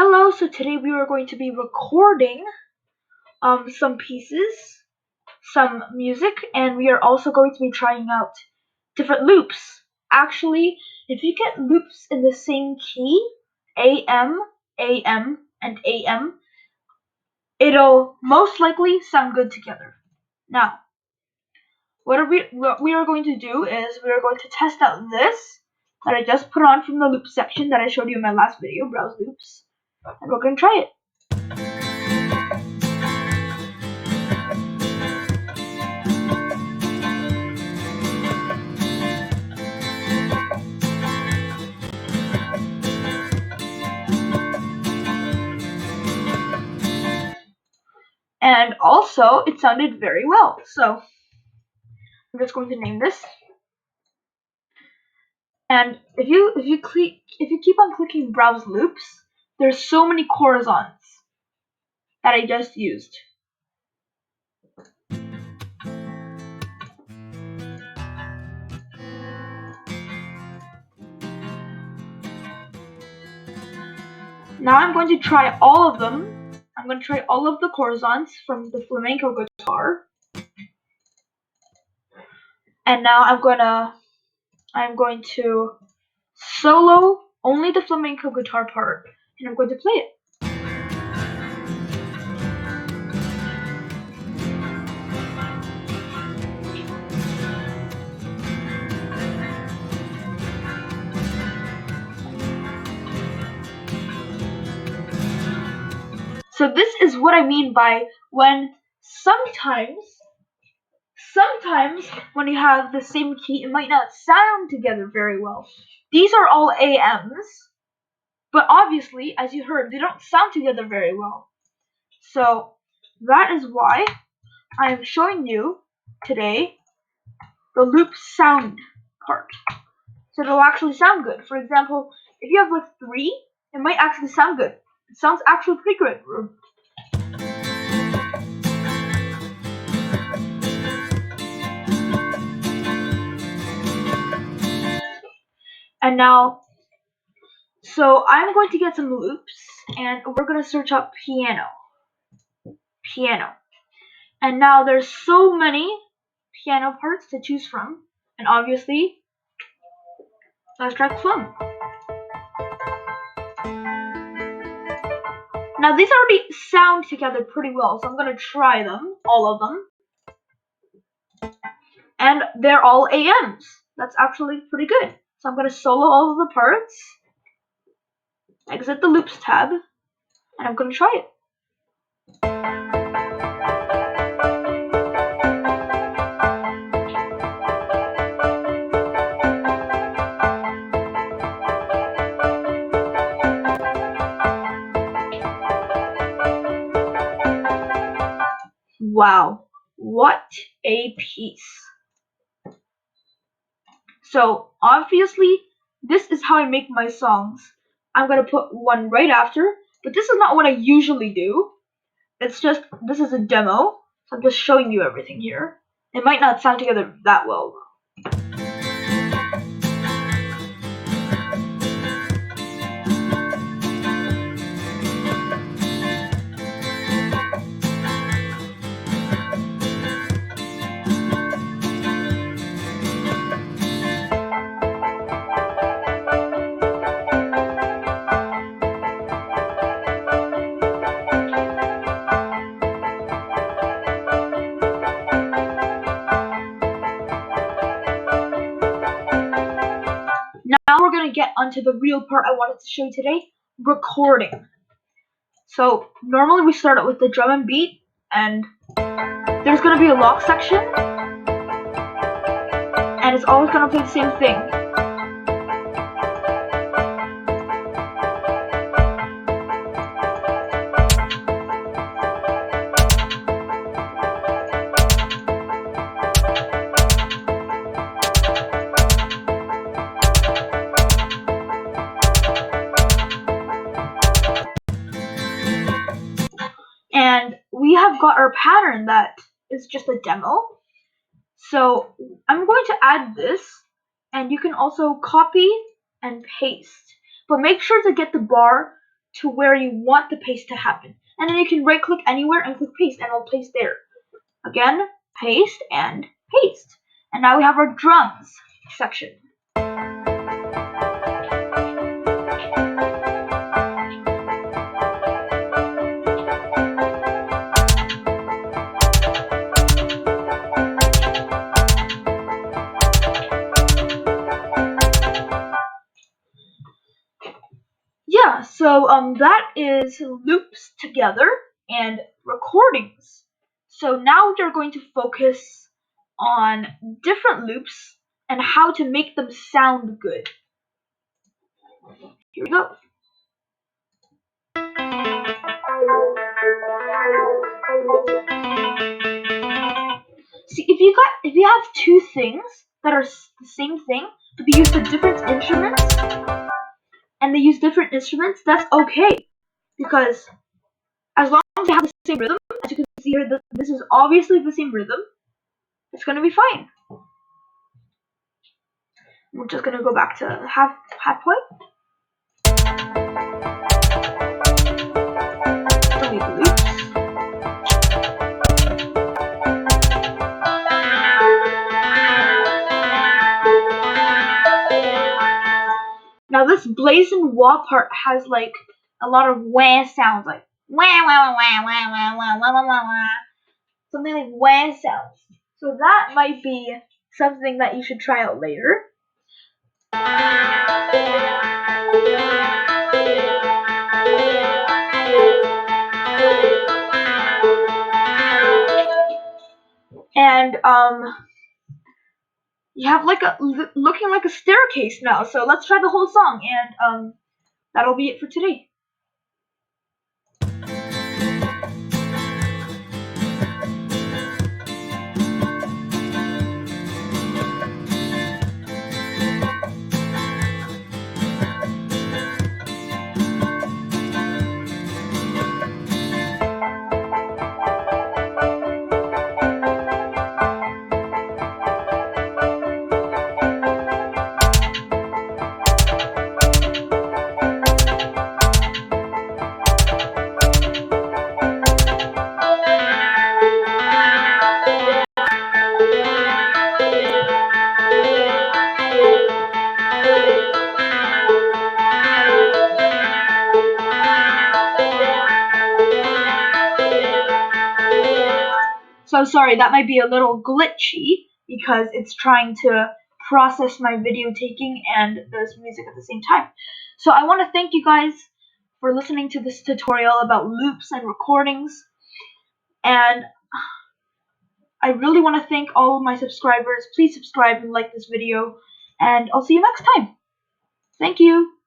Hello, so today we are going to be recording some pieces, some music, and we are also going to be trying out different loops. Actually, if you get loops in the same key, AM, AM, and AM, it'll most likely sound good together. Now, what we are going to do is we are going to test out this that I just put on from the loop section that I showed you in my last video, browse loops, and we're going to try it. And also, it sounded very well. So I'm just going to name this. And if you keep on clicking browse loops, there's so many horizons that I just used. Now I'm going to try all of them. I'm going to try all of the horizons from the flamenco guitar. And now I'm going to solo only the flamenco guitar part, and I'm going to play it. So this is what I mean by when sometimes when you have the same key, it might not sound together very well. These are all AMs, but obviously, as you heard, they don't sound together very well. So that is why I am showing you today the loop sound part. So it'll actually sound good. For example, if you have like 3, it might actually sound good. It sounds actually pretty good. And now, so I'm going to get some loops, and we're going to search up piano. And now there's so many piano parts to choose from, and obviously, let's try plum. Now these already sound together pretty well, so I'm going to try them, all of them. And they're all AMs. That's actually pretty good. So I'm going to solo all of the parts, exit the loops tab, and I'm going to try it. Wow, what a piece. So obviously, this is how I make my songs. I'm going to put one right after, but this is not what I usually do. It's just, this is a demo, so I'm just showing you everything here. It might not sound together that well. Now we're going to get onto the real part I wanted to show you today, recording. So normally we start out with the drum and beat, and there's going to be a lock section, and it's always going to play the same thing. And we have got our pattern that is just a demo. So I'm going to add this, and you can also copy and paste. But make sure to get the bar to where you want the paste to happen. And then you can right click anywhere and click paste and it'll paste there. Again, paste and paste. And now we have our drums section. Yeah, so that is loops together and recordings. So now we're going to focus on different loops and how to make them sound good. Here we go. See, if you have two things that are the same thing, but they use the different instruments, that's okay, because as long as they have the same rhythm, as you can see here, this is obviously the same rhythm. It's gonna be fine. We're just gonna go back to halfway. Delete the loops. Now this blazing wah part has like a lot of wah sounds, like wah wah wah wah wah wah wah wah wah wah, something like wah sounds. So that might be something that you should try out later. And you have like looking like a staircase now. So let's try the whole song, and that'll be it for today. So sorry, that might be a little glitchy because it's trying to process my video taking and there's music at the same time. So I want to thank you guys for listening to this tutorial about loops and recordings. And I really want to thank all of my subscribers. Please subscribe and like this video. And I'll see you next time. Thank you.